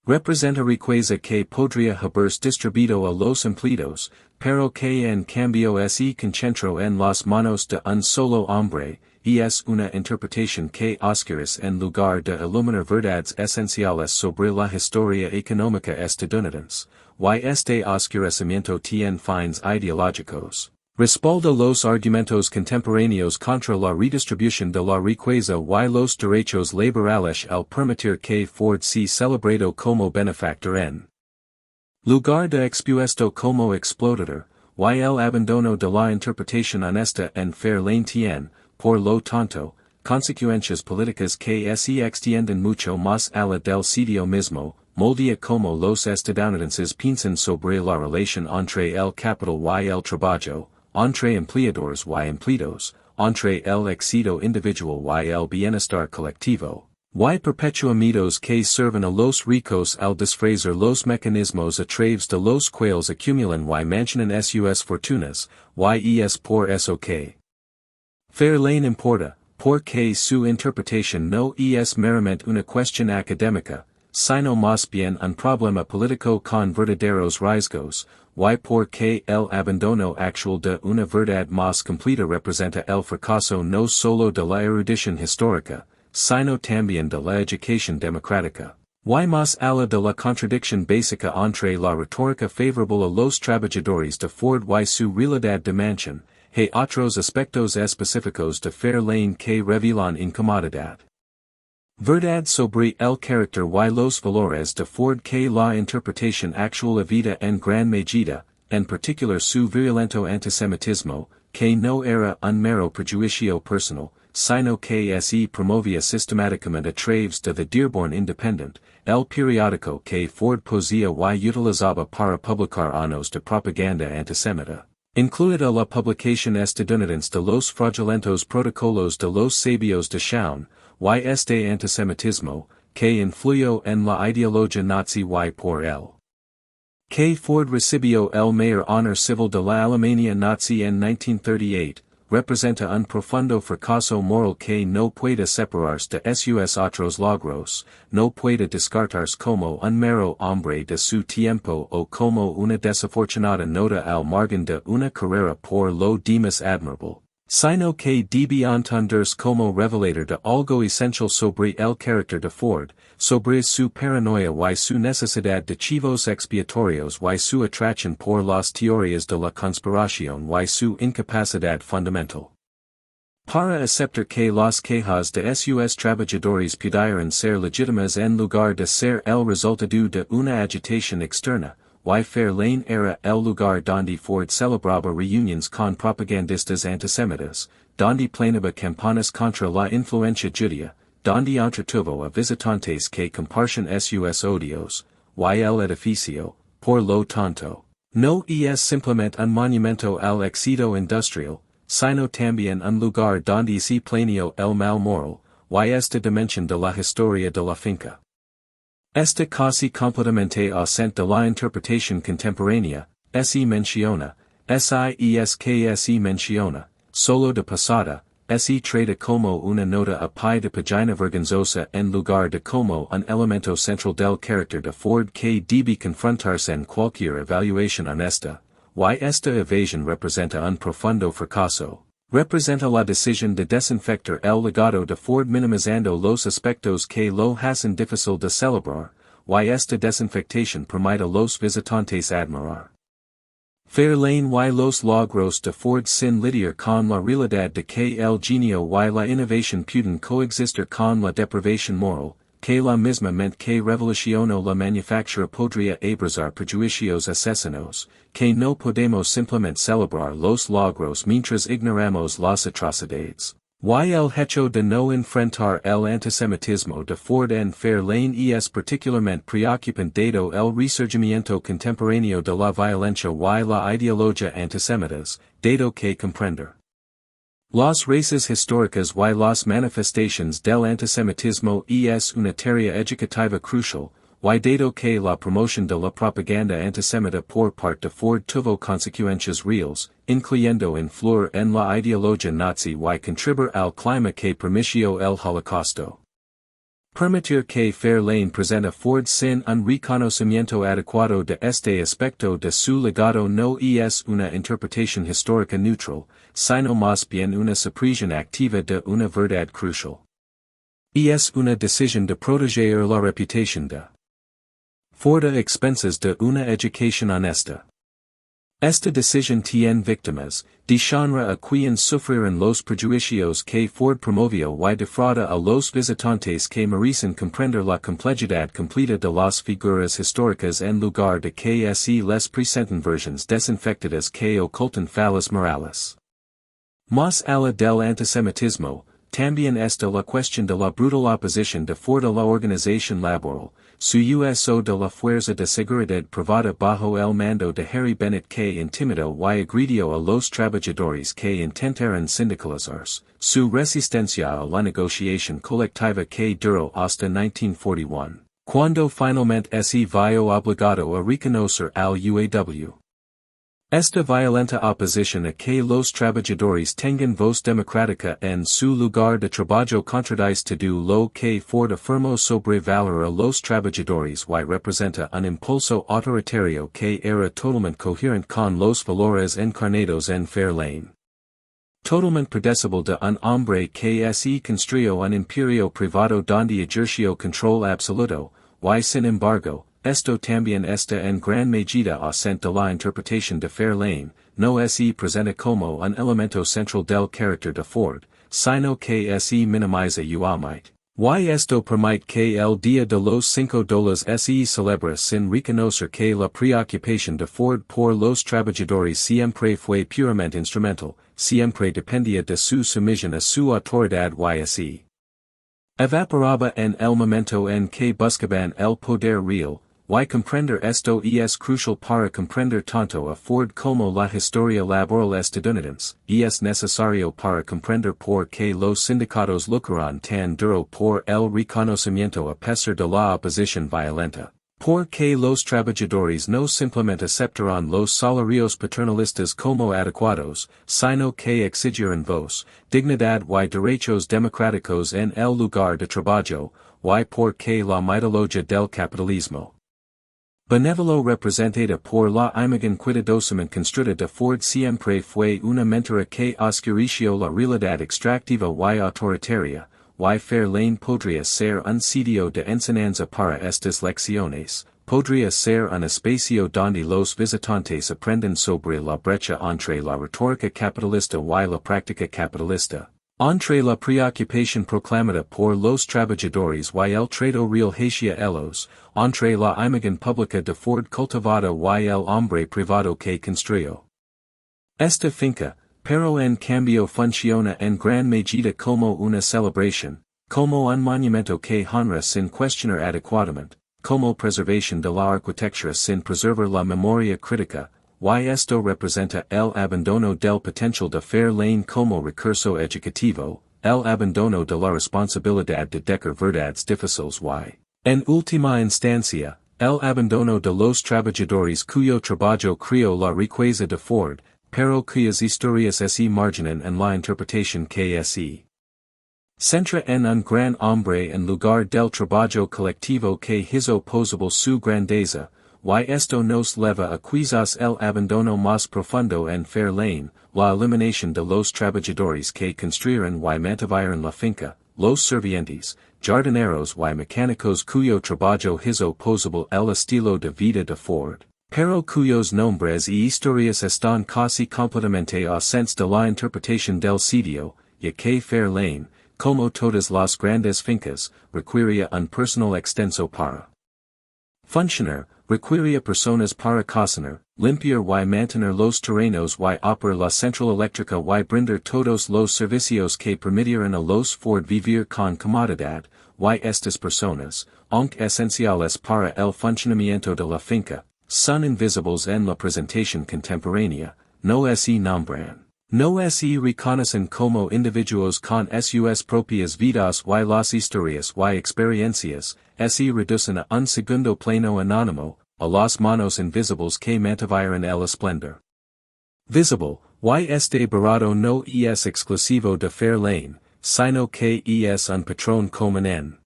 representa riqueza que podría haberse distribuido a los empleados, pero que en cambio se concentró en las manos de un solo hombre, y es una interpretación que oscurece en lugar de iluminar verdades esenciales sobre la historia económica estadounidense, y este oscurecimiento tiene fines ideológicos. Respalda los argumentos contemporáneos contra la redistribución de la riqueza y los derechos laborales al permitir que Ford se celebrado como benefactor en lugar de expuesto como explotador, y el abandono de la interpretación honesta en Fair Lane tiene, por lo tanto, consecuencias políticas que se extienden mucho más allá del sitio mismo, moldea como los estadounidenses piensan sobre la relación entre el capital y el trabajo, entre empleadores y empleados, entre el éxito individual y el bienestar colectivo, y perpetua mitos que sirven a los ricos al disfrazar los mecanismos a través de los cuales acumulan y mantienen sus fortunas, y es por eso que Fair Lane importa, porque su interpretación no es meramente una cuestión académica, sino más bien un problema político con verdaderos riesgos, y porque el abandono actual de una verdad más completa representa el fracaso no solo de la erudición histórica, sino también de la educación democrática, y más allá de la contradicción básica entre la retórica favorable a los trabajadores de Ford y su realidad de mansión, hay otros aspectos específicos de Fair Lane que revelan incomodidad. Verdad sobre el carácter y los valores de Ford que la interpretación actual evita en gran medida, en particular su virulento antisemitismo, que no era un mero prejuicio personal, sino que se promovía sistemáticamente a través de The Dearborn Independent, el periódico que Ford poseía y utilizaba para publicar anos de propaganda antisemita. Incluida la publicación estadounidense de los fraudulentos protocolos de los sabios de Shaun, y este antisemitismo, que influyó en la ideología nazi y por él Que Ford recibió el mayor honor civil de la Alemania nazi en 1938, representa un profundo fracaso moral que no puede separarse de sus otros logros, no puede descartarse como un mero hombre de su tiempo o como una desafortunada nota al margen de una carrera por lo demás admirable, sino que debe entenderse como revelador de algo esencial sobre el carácter de Ford, sobre su paranoia y su necesidad de chivos expiatorios y su atracción por las teorías de la conspiración y su incapacidad fundamental para aceptar que las quejas de sus trabajadores pudieran ser legítimas en lugar de ser el resultado de una agitación externa, y Fair Lane era el lugar donde Ford celebraba reuniones con propagandistas antisemitas, donde planeaba campanas contra la influencia judía, donde entretuvo a visitantes que compartían sus odios, y el edificio, por lo tanto, no es simplemente un monumento al éxito industrial, sino también un lugar donde se planeó el mal moral, y esta dimensión de la historia de la finca. Está casi completamente ausente de la interpretación contemporánea, se menciona, se menciona, solo de pasada, se trata como una nota a pie de página vergonzosa en lugar de como un elemento central del carácter de Ford que debe confrontarse en cualquier evaluación honesta, y esta evasión representa un profundo fracaso. Representa la decisión de desinfectar el legado de Ford minimizando los aspectos que lo hacen difícil de celebrar, y esta desinfectación permite a los visitantes admirar Fair Lane y los logros de Ford sin lidiar con la realidad de que el genio y la innovación pueden coexistir con la deprivación moral, que la misma mente que revolucionó la manufactura podría abrazar prejuicios asesinos, que no podemos simplemente celebrar los logros mientras ignoramos las atrocidades. Y el hecho de no enfrentar el antisemitismo de Ford en Fair Lane es particularmente preocupante dado el resurgimiento contemporáneo de la violencia y la ideología antisemitas, dado que comprender las raíces históricas y las manifestaciones del antisemitismo es una tarea educativa crucial, y dado que la promoción de la propaganda antisemita por parte de Ford tuvo consecuencias reales, incluyendo influir en la ideología nazi y contribuir al clima que permitió el holocausto. Permitir que Fair Lane presenta Ford sin un reconocimiento adecuado de este aspecto de su legado no es una interpretación histórica neutral, sino más bien una supresión activa de una verdad crucial. Es una decisión de proteger la reputación de Ford a expensas de una educación honesta. Esta decisión tiene víctimas, de genre a quien sufrirán los prejuicios que Ford promovió y defrauda a los visitantes que merecen comprender la complejidad completa de las figuras históricas en lugar de que se les presenten versiones desinfectadas que ocultan fallas morales. Más allá del antisemitismo, también está la cuestión de la brutal oposición de Ford a la organización laboral, su uso de la fuerza de seguridad privada bajo el mando de Harry Bennett que intimidó y agredió a los trabajadores que intentaron sindicalizarse, su resistencia a la negociación colectiva que duró hasta 1941, cuando finalmente se vio obligado a reconocer al UAW. Esta violenta oposición a que los trabajadores tengan voz democrática en su lugar de trabajo contradice todo lo que Ford afirmó sobre valorar a los trabajadores y representa un impulso autoritario que era totalmente coherente con los valores encarnados en Fair Lane. Totalmente predecible de un hombre que se construyó un imperio privado donde ejerció control absoluto, y sin embargo, esto también está en gran medida ausente de la interpretación de Fair Lane, no se presenta como un elemento central del carácter de Ford, sino que se minimiza usualmente. Y esto permite que el Día de los $5 se celebre sin reconocer que la preocupación de Ford por los trabajadores siempre fue puramente instrumental, siempre dependía de su sumisión a su autoridad y se evaporaba en el momento en que buscaban el poder real. Y comprender esto es crucial para comprender tanto a Ford como la historia laboral estadounidense, es necesario para comprender por qué los sindicatos lucharán tan duro por el reconocimiento a pesar de la oposición violenta. Porque los trabajadores no simplemente aceptaron los salarios paternalistas como adecuados, sino que exigieron voz, dignidad y derechos democráticos en el lugar de trabajo, y porque la metodología del capitalismo benévolo representada por la imagen cuidadosamente construida de Ford siempre fue una mentira que oscureció la realidad extractiva y autoritaria. Y Fair Lane podría ser un sitio de enseñanza para estas lecciones, podría ser un espacio donde los visitantes aprenden sobre la brecha entre la retórica capitalista y la práctica capitalista, entre la preocupación proclamada por los trabajadores y el trato real hacia ellos, entre la imagen pública de Ford cultivada y el hombre privado que construyó esta finca. Pero en cambio funciona en gran medida como una celebración, como un monumento que honra sin cuestionar adecuadamente, como preservación de la arquitectura sin preservar la memoria crítica, y esto representa el abandono del potencial de Fair Lane como recurso educativo, el abandono de la responsabilidad de decir verdades difíciles y, en última instancia, el abandono de los trabajadores cuyo trabajo creó la riqueza de Ford, pero cuyas historias se marginan en la interpretación que se centra en un gran hombre en lugar del trabajo colectivo que hizo posible su grandeza, y esto nos lleva a quizás el abandono más profundo en Fair Lane, la eliminación de los trabajadores que construyeron y mantuvieron la finca, los sirvientes, jardineros y mecánicos cuyo trabajo hizo posible el estilo de vida de Ford. Pero cuyos nombres y historias están casi completamente ausentes de la interpretación del sitio, ya que Fair Lane, como todas las grandes fincas, requiría un personal extenso para funcionar, requiría personas para cocinar, limpiar y mantener los terrenos y operar la central eléctrica y brindar todos los servicios que permitieran a los Ford vivir con comodidad, y estas personas, aunque esenciales para el funcionamiento de la finca, son invisibles en la presentación contemporánea, no se nombran, no se reconocen como individuos con sus propias vidas y las historias y experiencias, se reducen a un segundo plano anónimo, a las manos invisibles que mantuvieron el esplendor visible, y este barato no es exclusivo de Fair Lane, sino que es un patrón común en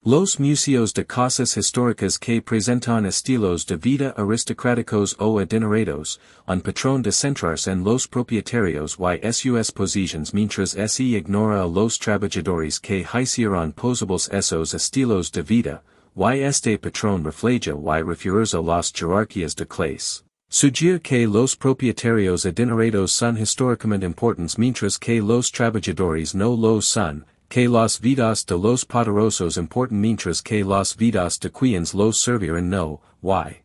los museos de cosas históricas que presentan estilos de vida aristocráticos o adinerados, un patrón de centrarse en los propietarios y sus posiciones mientras se ignora a los trabajadores que hicieron posibles esos estilos de vida, y este patrón refleja y refuerza las jerarquías de clase. Sugiere que los propietarios adinerados son históricamente importantes mientras que los trabajadores no lo son, que las vidas de los poderosos importan mientras que las vidas de quienes los sirvieron no, y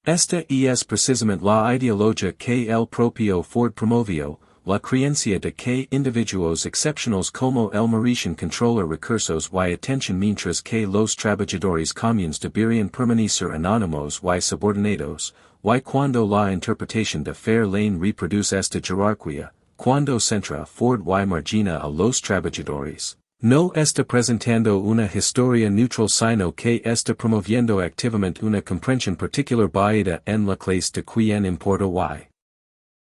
esta es precisamente la ideología que el propio Ford promovió, la creencia de que individuos excepcionales como el merecen controlar recursos y atención mientras que los trabajadores comunes deberían permanecer anónimos y subordinados, y cuando la interpretación de Fair Lane reproduce esta jerarquía, cuando centra Ford y margina a los trabajadores, no está presentando una historia neutral sino que está promoviendo activamente una comprensión particular basada en la clase de quien importa y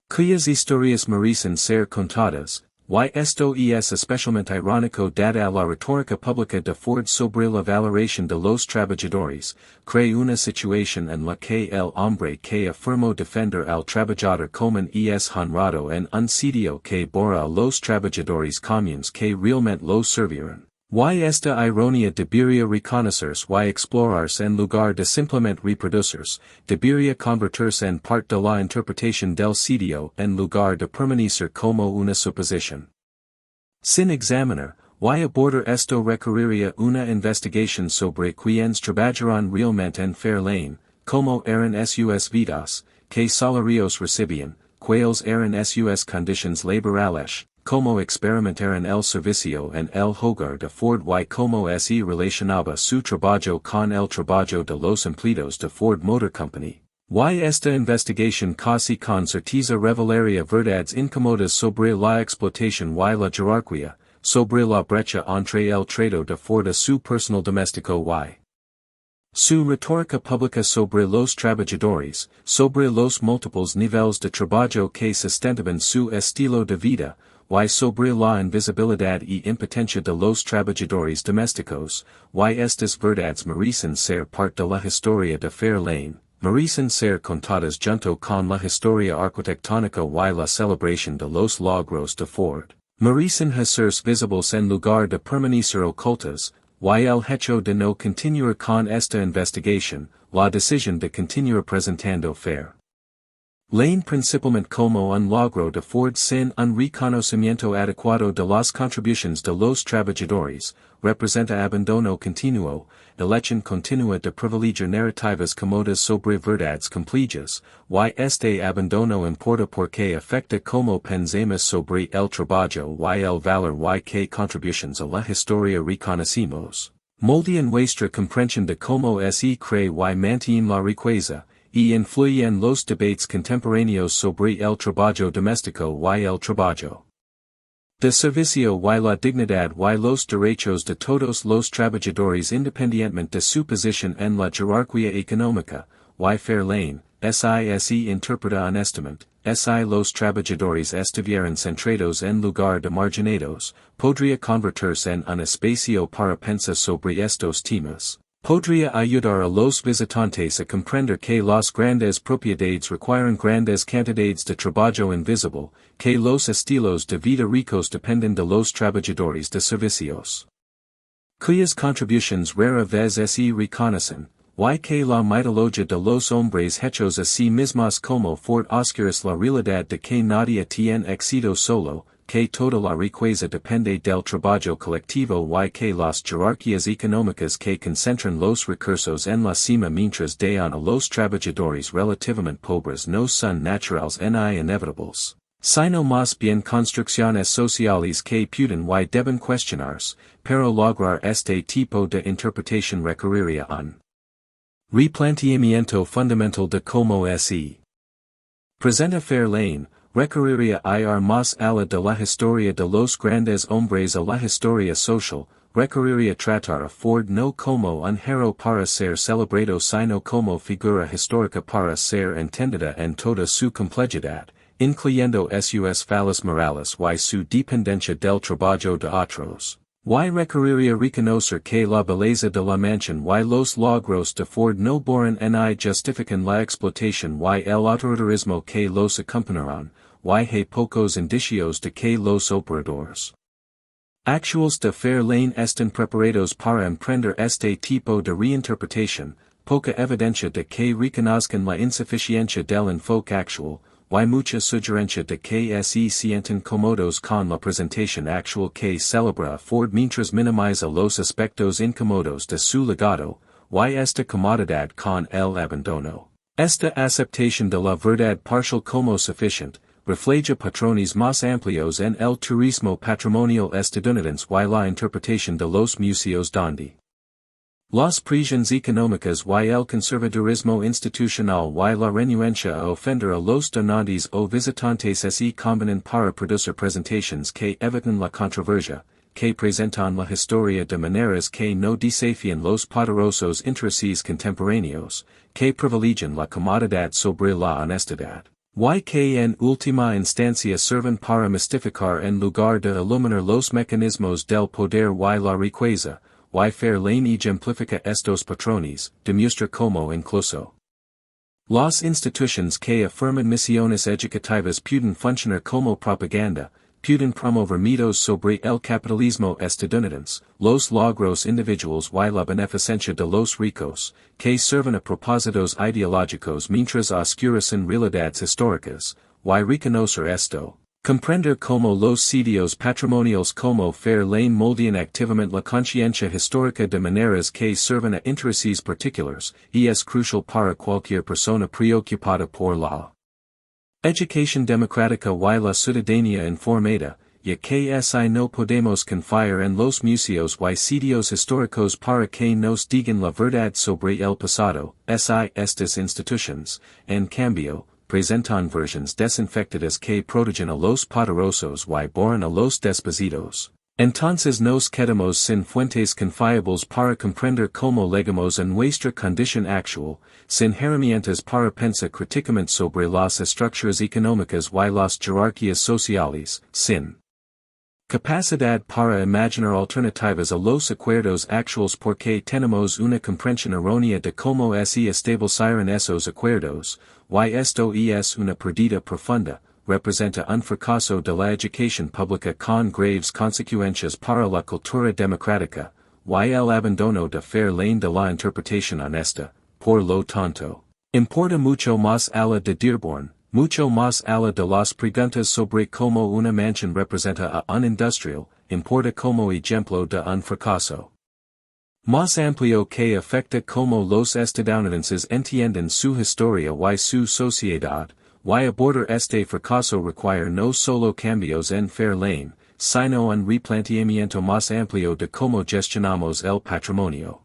cuyas historias merecen ser contadas, y esto es especialmente irónico dada la retórica pública de Ford sobre la valoración de los trabajadores, crea una situación en la que el hombre que afirmó defender al trabajador común es honrado en un sitio que borra a los trabajadores comunes que realmente los sirvieron. Y esta ironía debería reconocerse y explorarse en lugar de simplemente reproducirse, debería convertirse en parte de la interpretación del sitio en lugar de permanecer como una suposición. Sin examinar, y abordar esto requeriría una investigación sobre quienes trabajaron realmente en Fair Lane, cómo eran sus vidas, qué salarios recibían, cuáles eran sus condiciones laborales, cómo experimentaron el servicio en el hogar de Ford y cómo se relacionaba su trabajo con el trabajo de los empleados de Ford Motor Company. Y esta investigación casi con certeza revelaría verdades incómodas sobre la explotación y la jerarquía, sobre la brecha entre el trato de Ford a su personal doméstico y Su retórica pública sobre los trabajadores, sobre los múltiples niveles de trabajo que sustentaban su estilo de vida, y sobre la invisibilidad y impotencia de los trabajadores domésticos, y estas verdades merecen ser parte de la historia de Fair Lane, merecen ser contadas junto con la historia arquitectónica y la celebración de los logros de Ford, merecen hacerse visibles en lugar de permanecer ocultas, y el hecho de no continuar con esta investigación, la decisión de continuar presentando Fair Lane principalmente como un logro de Ford sin un reconocimiento adecuado de las contribuciones de los trabajadores, representa abandono continuo, elección continua de privilegiar narrativas cómodas sobre verdades complejas, y este abandono importa porque afecta como pensemos sobre el trabajo y el valor y que contribuciones a la historia reconocimos. Moldean nuestra comprensión de cómo es y cree y mantiene la riqueza, y influye en los debates contemporáneos sobre el trabajo doméstico y el trabajo de servicio y la dignidad y los derechos de todos los trabajadores independientemente de su posición en la jerarquía económica, y Fair Lane, si interpreta honestamente, si los trabajadores estuvieran centrados en lugar de marginados, podría convertirse en un espacio para pensar sobre estos temas. Podría ayudar a los visitantes a comprender que las grandes propiedades requieren grandes cantidades de trabajo invisible, que los estilos de vida ricos dependen de los trabajadores de servicios, cuyas contribuciones rara vez se reconocen, y que la mitología de los hombres hechos a sí mismos como Ford oscuras la realidad de que nadie tiene éxito solo, que toda la riqueza depende del trabajo colectivo y que las jerarquías económicas que concentran los recursos en la cima mientras dejan a los trabajadores relativamente pobres no son naturales ni inevitables, sino más bien construcciones sociales que pueden y deben cuestionarse, pero lograr este tipo de interpretación requeriría un replanteamiento fundamental de cómo se presenta Fair Lane, requeriría ir más allá de la historia de los grandes hombres a la historia social, requeriría tratar a Ford no como un héroe para ser celebrado sino como figura histórica para ser entendida en toda su complejidad, incluyendo sus fallas morales y su dependencia del trabajo de otros. Y requeriría reconocer que la belleza de la mansión y los logros de Ford no borran ni justifican la explotación y el autoritarismo que los acompañaron, y hay pocos indicios de que los operadores actuales de Fair Lane estén preparados para emprender este tipo de reinterpretación, poca evidencia de que reconozcan la insuficiencia del enfoque actual, y mucha sugerencia de que se sienten cómodos con la presentación actual que celebra Ford mientras minimiza los aspectos incómodos de su legado, y esta comodidad con el abandono. Esta aceptación de la verdad parcial como suficiente, refleja patrones más amplios en el turismo patrimonial estadounidense y la interpretación de los museos donde las presiones económicas y el conservadurismo institucional y la renuencia a ofender a los donantes o visitantes se combinan para producir presentaciones que evitan la controversia, que presentan la historia de maneras que no desafían los poderosos intereses contemporáneos, que privilegian la comodidad sobre la honestidad, y que en última instancia sirven para mistificar en lugar de iluminar los mecanismos del poder y la riqueza. Y Fair Lane ejemplifica estos patrones, demuestra cómo incluso las instituciones que afirman misiones educativas pueden funcionar como propaganda, pueden promover mitos sobre el capitalismo estadounidense, los logros individuales y la beneficencia de los ricos, que sirven a propósitos ideológicos mientras oscurecen realidades históricas, y reconocer esto. Comprender cómo los sitios patrimoniales como Fair Lane moldean activamente la conciencia histórica de maneras que sirven a intereses particulares, y es crucial para cualquier persona preocupada por la educación democrática y la ciudadanía informada, ya que no podemos confiar en los museos y sitios históricos para que nos digan la verdad sobre el pasado, estas instituciones, en cambio, presentan versiones desinfectadas que protegen a los poderosos y borran a los desposeídos, Entonces nos quedamos sin fuentes confiables para comprender cómo llegamos a nuestra condición actual, sin herramientas para pensar críticamente sobre las estructuras económicas y las jerarquías sociales, sin capacidad para imaginar alternativas a los acuerdos actuales porque tenemos una comprensión errónea de cómo se establecieron esos acuerdos, y esto es una pérdida profunda. Representa un fracaso de la educación pública con graves consecuencias para la cultura democrática, y el abandono de Fair Lane de la interpretación honesta, por lo tanto. Importa mucho más a la de Dearborn, mucho más a la de las preguntas sobre cómo una mansión representa a un industrial, importa como ejemplo de un fracaso más amplio que afecta cómo los estadounidenses entienden su historia y su sociedad. Y abordar este fracaso require no solo cambios en Fair Lane, sino un replanteamiento más amplio de cómo gestionamos el patrimonio.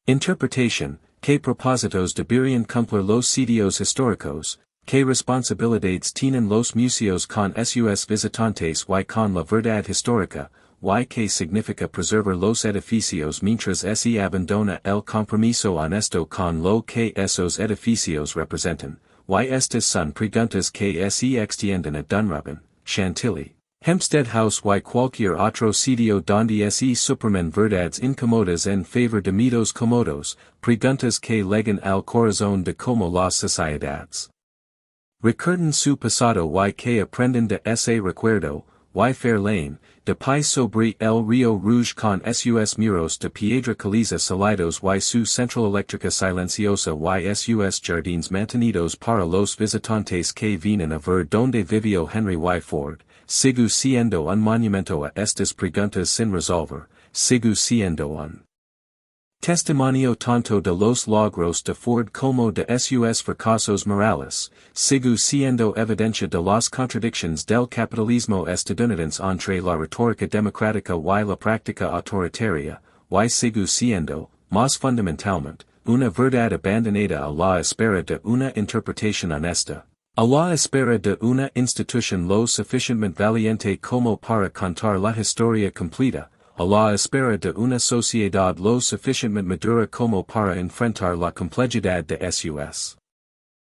Interpretación, ¿qué propósitos deberían cumplir los sitios históricos? ¿Qué responsabilidades tienen los museos con sus visitantes y con la verdad histórica? ¿Y qué significa preservar los edificios mientras se abandona el compromiso honesto con lo que esos edificios representan? Y estas son preguntas que se extienden a Dunrobin, Chantilly, Hempstead House y cualquier otro sitio donde se suprimen verdades incómodas en favor de mitos cómodos, preguntas que llegan al corazón de cómo las sociedades recuerdan su pasado y que aprenden de ese recuerdo, y Fair Lane, de pais sobre el río Rouge con sus muros de piedra caliza salidos y su central eléctrica silenciosa y sus jardines mantenidos para los visitantes que vienen a ver donde vivió Henry y Ford, sigue siendo un monumento a estas preguntas sin resolver, sigue siendo un testimonio tanto de los logros de Ford como de sus fracasos morales, sigue siendo evidencia de las contradicciones del capitalismo estadounidense entre la retórica democrática y la práctica autoritaria, y sigue siendo, más fundamentalmente, una verdad abandonada a la espera de una interpretación honesta, a la espera de una institución lo suficientemente valiente como para contar la historia completa, a la espera de una sociedad lo suficientemente madura como para enfrentar la complejidad de sus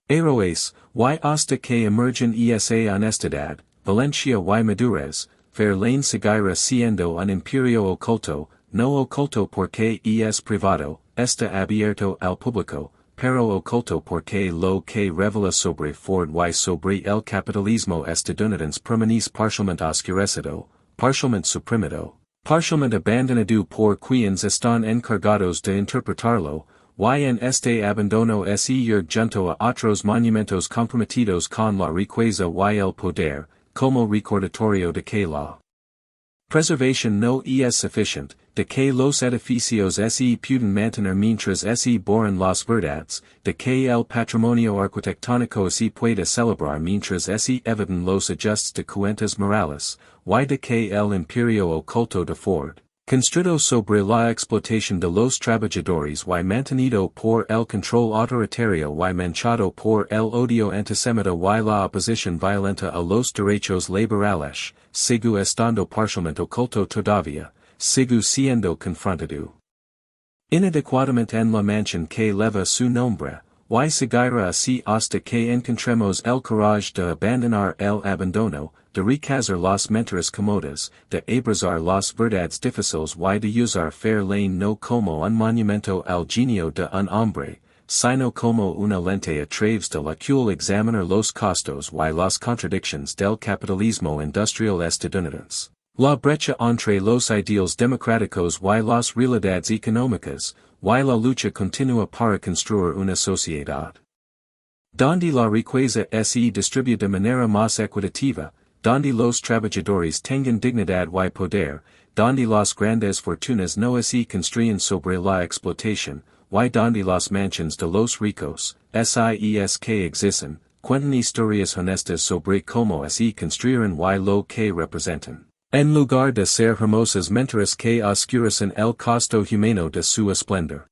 héroes, y hasta que emergen esa honestidad, valencia y madurez, Fair Lane seguirá siendo un imperio oculto, no oculto porque es privado, está abierto al público, pero oculto porque lo que revela sobre Ford y sobre el capitalismo estadounidense permanece parcialmente oscurecido, parcialmente suprimido, parcialmente abandonado por quienes están encargados de interpretarlo, y en este abandono se ir junto a otros monumentos comprometidos con la riqueza y el poder, como recordatorio de que la preservación no es suficiente, de que los edificios se pueden mantener mientras se borran las verdades, de que el patrimonio arquitectónico se puede celebrar mientras se evitan los ajustes de cuentas morales, y de que el imperio oculto de Ford, construido sobre la explotación de los trabajadores y mantenido por el control autoritario y manchado por el odio antisemita y la oposición violenta a los derechos laborales, sigue estando parcialmente oculto todavía, sigue siendo confrontado inadecuadamente en la mansión que lleva su nombre, y seguirá así hasta que encontremos el coraje de abandonar el abandono, de recazar las mentiras cómodas, de abrazar las verdades difíciles y de usar Fair Lane no como un monumento al genio de un hombre, sino como una lente a través de la cual examinar los costos y las contradicciones del capitalismo industrial estadounidense. La brecha entre los ideales democráticos y las realidades económicas, y la lucha continua para construir una sociedad donde la riqueza se distribuye de manera más equitativa, donde los trabajadores tengan dignidad y poder, donde las grandes fortunas no se construyen sobre la explotación, y donde las mansiones de los ricos, SIES que existen, cuentan historias honestas sobre cómo se construyeron y lo que representan, en lugar de ser hermosas mentiras que oscurecen el costo humano de su esplendor.